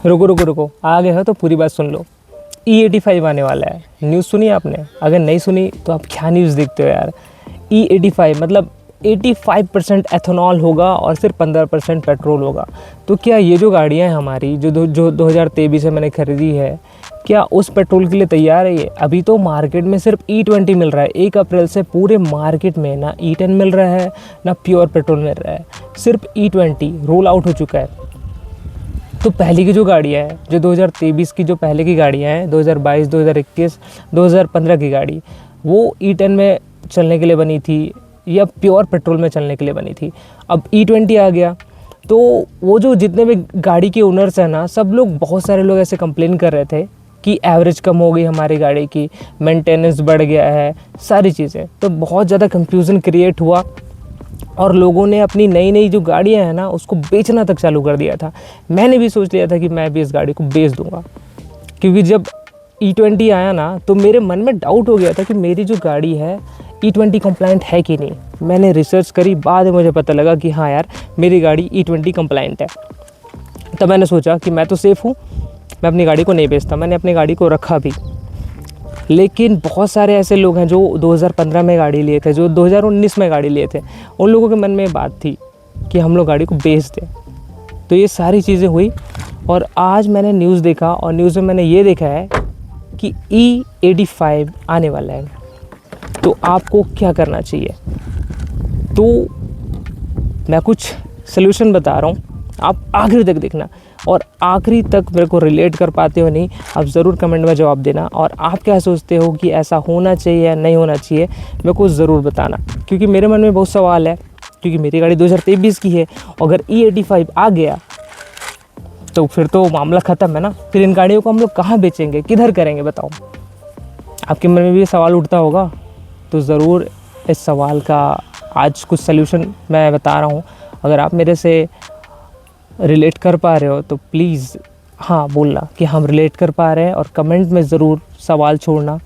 रुको रुको रुको, आ गए हो तो पूरी बात सुन लो। E85 आने वाला है, न्यूज़ सुनी आपने? अगर नहीं सुनी तो आप क्या न्यूज़ देखते हो यार। E85 मतलब 85% एथेनॉल होगा और सिर्फ 15% पेट्रोल होगा। तो क्या ये जो गाड़ियाँ हैं हमारी जो 2023 में मैंने ख़रीदी है, क्या उस पेट्रोल के लिए तैयार है ये? अभी तो मार्केट में सिर्फ E20 मिल रहा है। 1 अप्रैल से पूरे मार्केट में ना E10 मिल रहा है ना प्योर पेट्रोल मिल रहा है, सिर्फ E20 रोल आउट हो चुका है। तो पहले की जो गाड़ियाँ हैं, जो 2023 की जो पहले की गाड़ियाँ हैं, 2022, 2021, 2015 की गाड़ी, वो E10 में चलने के लिए बनी थी या प्योर पेट्रोल में चलने के लिए बनी थी। अब E20 आ गया, तो वो जो जितने भी गाड़ी के ओनर्स हैं ना, सब लोग, बहुत सारे लोग ऐसे कंप्लेन कर रहे थे कि एवरेज कम हो गई हमारी गाड़ी की, मेंटेनेंस बढ़ गया है, सारी चीज़ें। तो बहुत ज़्यादा कंफ्यूजन क्रिएट हुआ और लोगों ने अपनी नई नई जो गाड़ियाँ हैं ना, उसको बेचना तक चालू कर दिया था। मैंने भी सोच लिया था कि मैं भी इस गाड़ी को बेच दूँगा, क्योंकि जब E20 आया ना, तो मेरे मन में डाउट हो गया था कि मेरी जो गाड़ी है E20 कंप्लाइंट है कि नहीं। मैंने रिसर्च करी, बाद में मुझे पता लगा कि हाँ यार, मेरी गाड़ी E20 कंप्लाइंट है। तब मैंने सोचा कि मैं तो सेफ़ हूँ, मैं अपनी गाड़ी को नहीं बेचता। मैंने अपनी गाड़ी को रखा भी। लेकिन बहुत सारे ऐसे लोग हैं जो 2015 में गाड़ी लिए थे, जो 2019 में गाड़ी लिए थे, उन लोगों के मन में बात थी कि हम लोग गाड़ी को बेच दें। तो ये सारी चीज़ें हुई और आज मैंने न्यूज़ देखा और न्यूज़ में मैंने ये देखा है कि E85 आने वाला है। तो आपको क्या करना चाहिए? तो मैं कुछ सलूशन बता रहा हूँ, आप आखिरी तक देखना और आखिरी तक मेरे को रिलेट कर पाते हो नहीं, आप ज़रूर कमेंट में जवाब देना। और आप क्या सोचते हो कि ऐसा होना चाहिए या नहीं होना चाहिए, मेरे को ज़रूर बताना, क्योंकि मेरे मन में बहुत सवाल है। क्योंकि मेरी गाड़ी 2023 की है, अगर E85 आ गया तो फिर तो मामला ख़त्म है ना। फिर इन गाड़ियों को हम लोग कहाँ बेचेंगे, किधर करेंगे, बताओ। आपके मन में भी सवाल उठता होगा, तो ज़रूर इस सवाल का आज कुछ सल्यूशन मैं बता रहा हूँ। अगर आप मेरे से रिलेट कर पा रहे हो तो प्लीज़ हाँ बोलना कि हम रिलेट कर पा रहे हैं, और कमेंट में ज़रूर सवाल छोड़ना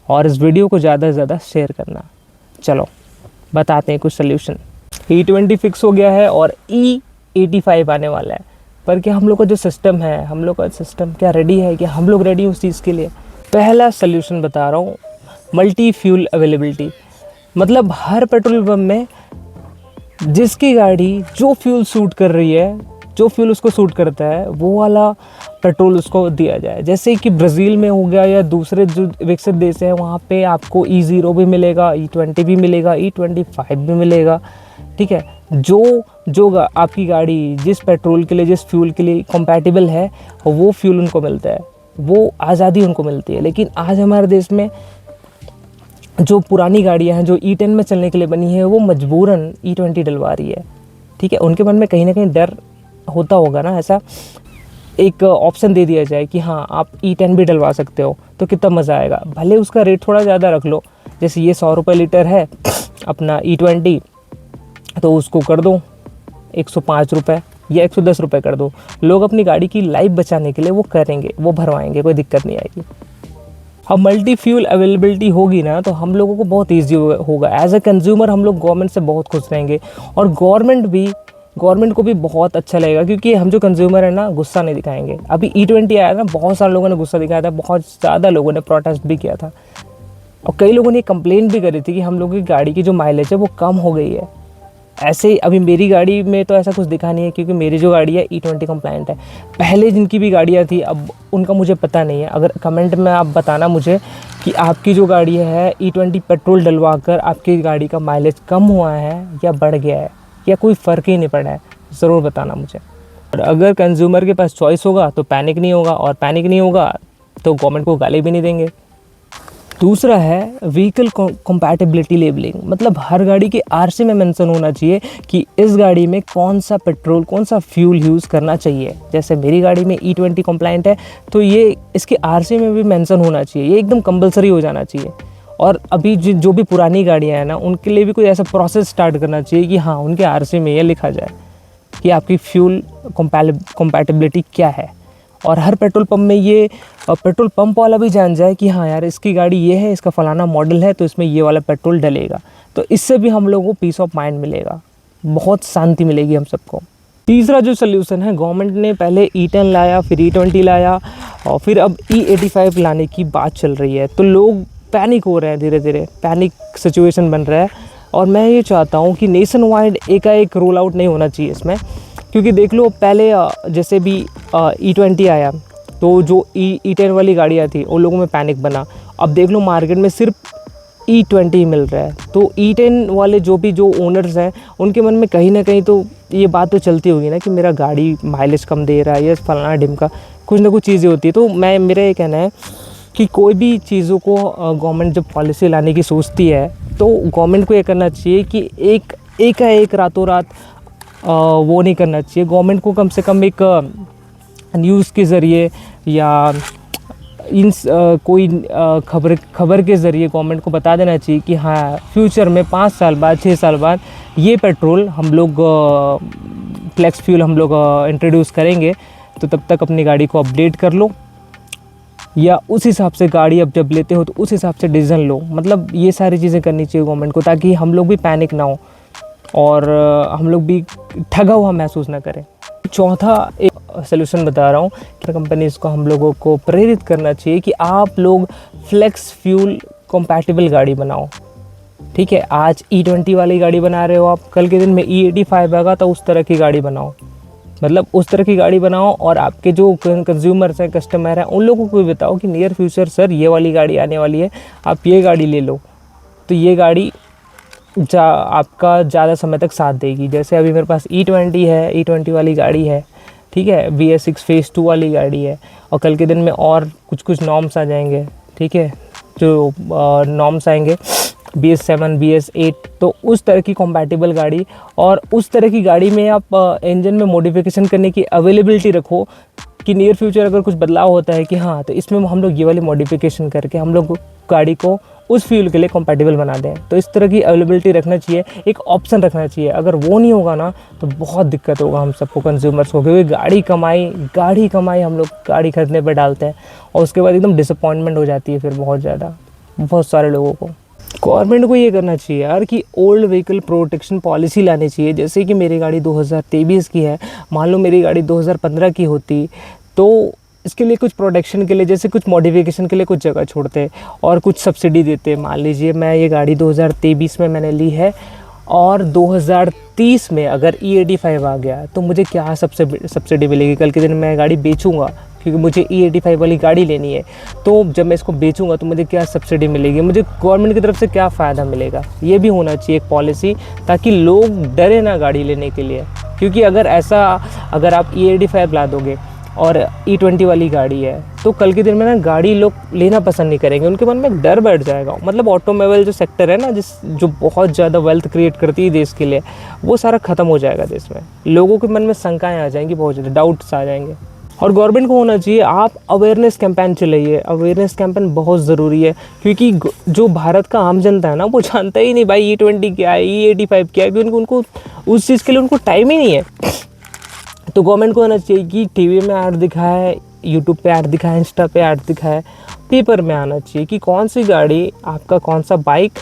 और इस वीडियो को ज़्यादा से ज़्यादा शेयर करना। चलो बताते हैं कुछ सल्यूशन। E20 फिक्स हो गया है और E85 आने वाला है, पर क्या हम लोग का जो सिस्टम है, हम लोग का सिस्टम क्या रेडी है? क्या हम लोग रेडी हैं उस चीज़ के लिए? पहला सल्यूशन बता रहा हूँ, मल्टी फ्यूल अवेलेबिलिटी। मतलब हर पेट्रोल पंप में जिसकी गाड़ी जो फ्यूल सूट कर रही है, जो फ्यूल उसको सूट करता है, वो वाला पेट्रोल उसको दिया जाए। जैसे कि ब्राज़ील में हो गया या दूसरे जो विकसित देश हैं, वहाँ पे आपको E0 भी मिलेगा, E20 भी मिलेगा, E25 भी मिलेगा। ठीक है, जो आपकी गाड़ी जिस पेट्रोल के लिए, जिस फ्यूल के लिए कंपैटिबल है, वो फ्यूल उनको मिलता है, वो आज़ादी उनको मिलती है। लेकिन आज हमारे देश में जो पुरानी गाड़ियाँ हैं, जो E10 में चलने के लिए बनी है, वो मजबूरन E20 डलवा रही है। ठीक है, उनके मन में कहीं ना कहीं डर होता होगा ना, ऐसा एक ऑप्शन दे दिया जाए कि हाँ आप E10 भी डलवा सकते हो, तो कितना मज़ा आएगा। भले उसका रेट थोड़ा ज़्यादा रख लो, जैसे ये 100 रुपये लीटर है अपना E20, तो उसको कर दो 105 रुपये या 110 रुपये कर दो। लोग अपनी गाड़ी की लाइफ बचाने के लिए वो करेंगे, वो भरवाएंगे, कोई दिक्कत नहीं आएगी। अब मल्टी फ्यूल अवेलेबिलिटी होगी ना, तो हम लोगों को बहुत ईजी होगा। एज अ कंज्यूमर हम लोग गवर्नमेंट से बहुत खुश रहेंगे, और गवर्नमेंट को भी बहुत अच्छा लगेगा, क्योंकि हम जो कंज्यूमर है ना, गुस्सा नहीं दिखाएंगे। अभी E20 आया ना, बहुत सारे लोगों ने गुस्सा दिखाया था, बहुत ज़्यादा लोगों ने प्रोटेस्ट भी किया था, और कई लोगों ने कंप्लेंट भी करी थी कि हम लोगों की गाड़ी की जो माइलेज है वो कम हो गई है। ऐसे अभी मेरी गाड़ी में तो ऐसा कुछ दिखा नहीं है, क्योंकि मेरी जो गाड़ी है E20 कंप्लाइंट है। पहले जिनकी भी गाड़ियाँ थी, अब उनका मुझे पता नहीं है। अगर कमेंट में आप बताना मुझे कि आपकी जो गाड़ी है E20 पेट्रोल डलवा कर आपकी गाड़ी का माइलेज कम हुआ है या बढ़ गया है, या कोई फ़र्क ही नहीं पड़ा है, ज़रूर बताना मुझे। और अगर कंज्यूमर के पास चॉइस होगा तो पैनिक नहीं होगा, और पैनिक नहीं होगा तो गवर्नमेंट को गाली भी नहीं देंगे। दूसरा है व्हीकल कंपैटिबिलिटी लेबलिंग। मतलब हर गाड़ी के आरसी में मेंशन होना चाहिए कि इस गाड़ी में कौन सा पेट्रोल, कौन सा फ्यूल यूज़ करना चाहिए। जैसे मेरी गाड़ी में E20 कंप्लाइंट है, तो ये इसके आरसी में भी मेंशन होना चाहिए, ये एकदम कंपलसरी हो जाना चाहिए। और अभी जो भी पुरानी गाड़ियाँ हैं ना, उनके लिए भी कोई ऐसा प्रोसेस स्टार्ट करना चाहिए कि हाँ उनके आरसी में ये लिखा जाए कि आपकी फ्यूल कंपैटिबिलिटी क्या है। और हर पेट्रोल पंप में ये पेट्रोल पंप वाला भी जान जाए कि हाँ यार, इसकी गाड़ी ये है, इसका फलाना मॉडल है, तो इसमें ये वाला पेट्रोल डलेगा। तो इससे भी हम लोगों को पीस ऑफ माइंड मिलेगा, बहुत शांति मिलेगी हम सबको। तीसरा जो सोल्यूशन है, गवर्नमेंट ने पहले E10 लाया, फिर E20 लाया और फिर अब E85 लाने की बात चल रही है। तो लोग पैनिक हो रहे हैं, धीरे धीरे पैनिक सिचुएशन बन रहा है। और मैं ये चाहता हूँ कि नेशन वाइड एकाएक रोल आउट नहीं होना चाहिए इसमें, क्योंकि देख लो पहले जैसे भी E20 आया तो जो E10 वाली गाड़ियाँ थी उन लोगों में पैनिक बना। अब देख लो मार्केट में सिर्फ E20 मिल रहा है, तो E10 वाले जो ओनर्स हैं उनके मन में कहीं ना कहीं तो ये बात तो चलती होगी ना कि मेरा गाड़ी माइलेज कम दे रहा है या फलाना ढिमका, कुछ ना कुछ चीज़ें होती है। तो मेरा ये कहना है कि कोई भी चीज़ों को गवर्नमेंट जब पॉलिसी लाने की सोचती है तो गवर्नमेंट को ये करना चाहिए कि एक रातों रात वो नहीं करना चाहिए। गवर्नमेंट को कम से कम एक न्यूज़ के ज़रिए या कोई खबर के ज़रिए गवर्नमेंट को बता देना चाहिए कि हाँ फ्यूचर में 5 साल बाद 6 साल बाद ये पेट्रोल हम लोग फ्लेक्स फ्यूल हम लोग इंट्रोड्यूस करेंगे, तो तब तक अपनी गाड़ी को अपडेट कर लो या उस हिसाब से गाड़ी अब जब लेते हो तो उस हिसाब से डिसीजन लो। मतलब ये सारी चीज़ें करनी चाहिए गवर्नमेंट को, ताकि हम लोग भी पैनिक ना हो और हम लोग भी ठगा हुआ महसूस ना करें। चौथा एक सोल्यूशन बता रहा हूँ कि कंपनीज़ को हम लोगों को प्रेरित करना चाहिए कि आप लोग फ्लेक्स फ्यूल कंपैटिबल गाड़ी बनाओ। ठीक है, आज E20 वाली गाड़ी बना रहे हो आप, कल के दिन में E85 आएगा तो उस तरह की गाड़ी बनाओ। मतलब उस तरह की गाड़ी बनाओ और आपके जो कंज्यूमर्स हैं, कस्टमर हैं, उन लोगों को भी बताओ कि नियर फ्यूचर सर ये वाली गाड़ी आने वाली है, आप ये गाड़ी ले लो, तो ये गाड़ी आपका ज़्यादा समय तक साथ देगी। जैसे अभी मेरे पास E20 है, E20 वाली गाड़ी है, ठीक है, BS6 फेज़ 2 वाली गाड़ी है और कल के दिन में और कुछ नॉर्म्स आ जाएंगे। ठीक है, जो नॉर्म्स आएंगे BS7 BS8, तो उस तरह की कंपैटिबल गाड़ी और उस तरह की गाड़ी में आप इंजन में मॉडिफिकेशन करने की अवेलेबिलिटी रखो कि नियर फ्यूचर अगर कुछ बदलाव होता है कि हाँ तो इसमें हम लोग ये वाली मॉडिफिकेशन करके हम लोग गाड़ी को उस फ्यूल के लिए कंपैटिबल बना दें। तो इस तरह की अवेलेबिलिटी रखना चाहिए, एक ऑप्शन रखना चाहिए। अगर वो नहीं होगा ना तो बहुत दिक्कत होगा हम सबको, कंज्यूमर्स को, क्योंकि गाड़ी कमाई हम लोग गाड़ी खरीदने पर डालते हैं और उसके बाद एकदम डिसअपॉइंटमेंट हो जाती है फिर बहुत सारे लोगों को। गवर्नमेंट को ये करना चाहिए यार कि ओल्ड व्हीकल प्रोटेक्शन पॉलिसी लानी चाहिए। जैसे कि मेरी गाड़ी 2023 की है, मान लो मेरी गाड़ी 2015 की होती तो इसके लिए कुछ प्रोटेक्शन के लिए, जैसे कुछ मॉडिफिकेशन के लिए कुछ जगह छोड़ते और कुछ सब्सिडी देते। मान लीजिए मैं ये गाड़ी 2023 में मैंने ली है और 2030 में अगर E85 आ गया तो मुझे क्या सब्सिडी मिलेगी? कल के दिन मैं गाड़ी बेचूंगा क्योंकि मुझे E85 वाली गाड़ी लेनी है, तो जब मैं इसको बेचूंगा तो मुझे क्या सब्सिडी मिलेगी, मुझे गवर्नमेंट की तरफ से क्या फ़ायदा मिलेगा? ये भी होना चाहिए एक पॉलिसी, ताकि लोग डरे ना गाड़ी लेने के लिए। क्योंकि अगर आप E85 ला दोगे और E20 वाली गाड़ी है तो कल के दिन में ना गाड़ी लोग लेना पसंद नहीं करेंगे, उनके मन में एक डर बैठ जाएगा। मतलब ऑटोमोबाइल जो सेक्टर है ना, जो बहुत ज़्यादा वेल्थ क्रिएट करती है देश के लिए, वो सारा ख़त्म हो जाएगा देश में। लोगों के मन में शंकाएँ आ जाएंगी, बहुत ज़्यादा डाउट्स आ जाएंगे। और गवर्नमेंट को होना चाहिए, आप अवेयरनेस कैंपेन चलाइए। अवेयरनेस कैंपेन बहुत ज़रूरी है, क्योंकि जो भारत का आम जनता है ना वो जानता ही नहीं भाई E20 क्या है, E85 क्या है, क्योंकि उनको उस चीज़ के लिए उनको टाइम ही नहीं है। तो गवर्नमेंट को होना चाहिए कि टीवी में ऐड दिखाए, यूट्यूब पे ऐड दिखाए, इंस्टा पे ऐड दिखाए, पेपर में आना चाहिए कि कौन सी गाड़ी, आपका कौन सा बाइक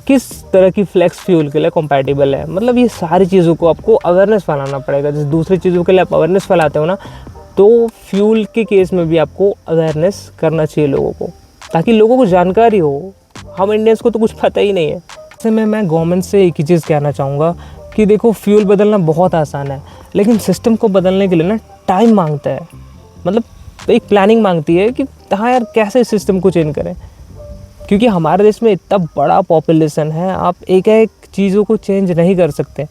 किस तरह की फ्लेक्स फ्यूल के लिए कंपैटिबल है। मतलब ये सारी चीज़ों को आपको अवेयरनेस फैलाना पड़ेगा। जैसे दूसरी चीज़ों के लिए आप अवेयरनेस फैलाते हो ना, तो फ्यूल के केस में भी आपको अवेयरनेस करना चाहिए लोगों को, ताकि लोगों को जानकारी हो। हम इंडियंस को तो कुछ पता ही नहीं है। ऐसे में मैं गवर्नमेंट से एक ही चीज़ कहना चाहूँगा कि देखो, फ्यूल बदलना बहुत आसान है, लेकिन सिस्टम को बदलने के लिए ना टाइम मांगता है। मतलब एक प्लानिंग मांगती है कि हाँ यार कैसे सिस्टम को चेंज करें, क्योंकि हमारे देश में इतना बड़ा पॉपुलेशन है, आप एक चीज़ों को चेंज नहीं कर सकते।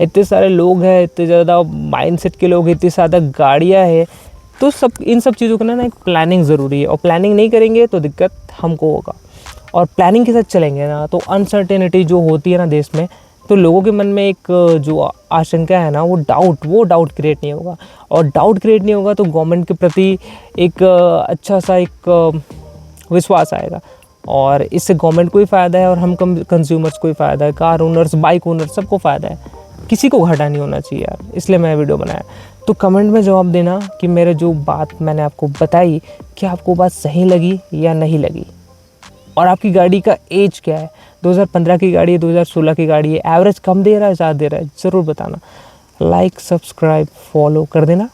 इतने सारे लोग हैं, इतने ज़्यादा माइंडसेट के लोग, इतनी ज़्यादा गाड़ियाँ हैं, तो इन सब चीज़ों को ना एक प्लानिंग ज़रूरी है। और प्लानिंग नहीं करेंगे तो दिक्कत हमको होगा, और प्लानिंग के साथ चलेंगे ना तो अनसर्टेनिटी जो होती है ना देश में, तो लोगों के मन में एक जो आशंका है ना, वो डाउट क्रिएट नहीं होगा। और डाउट क्रिएट नहीं होगा तो गवर्नमेंट के प्रति एक अच्छा सा एक विश्वास आएगा, और इससे गवर्नमेंट को ही फ़ायदा है और हम कंज्यूमर्स को ही फ़ायदा है, कार ओनर्स, बाइक ओनर्स, सबको फ़ायदा है। किसी को घाटा नहीं होना चाहिए यार, इसलिए मैं वीडियो बनाया। तो कमेंट में जवाब देना कि मेरे जो बात मैंने आपको बताई, क्या आपको बात सही लगी या नहीं लगी, और आपकी गाड़ी का एज क्या है, 2015 की गाड़ी है, 2016 की गाड़ी है, एवरेज कम दे रहा है, ज़्यादा दे रहा है, ज़रूर बताना। लाइक सब्सक्राइब फॉलो कर देना।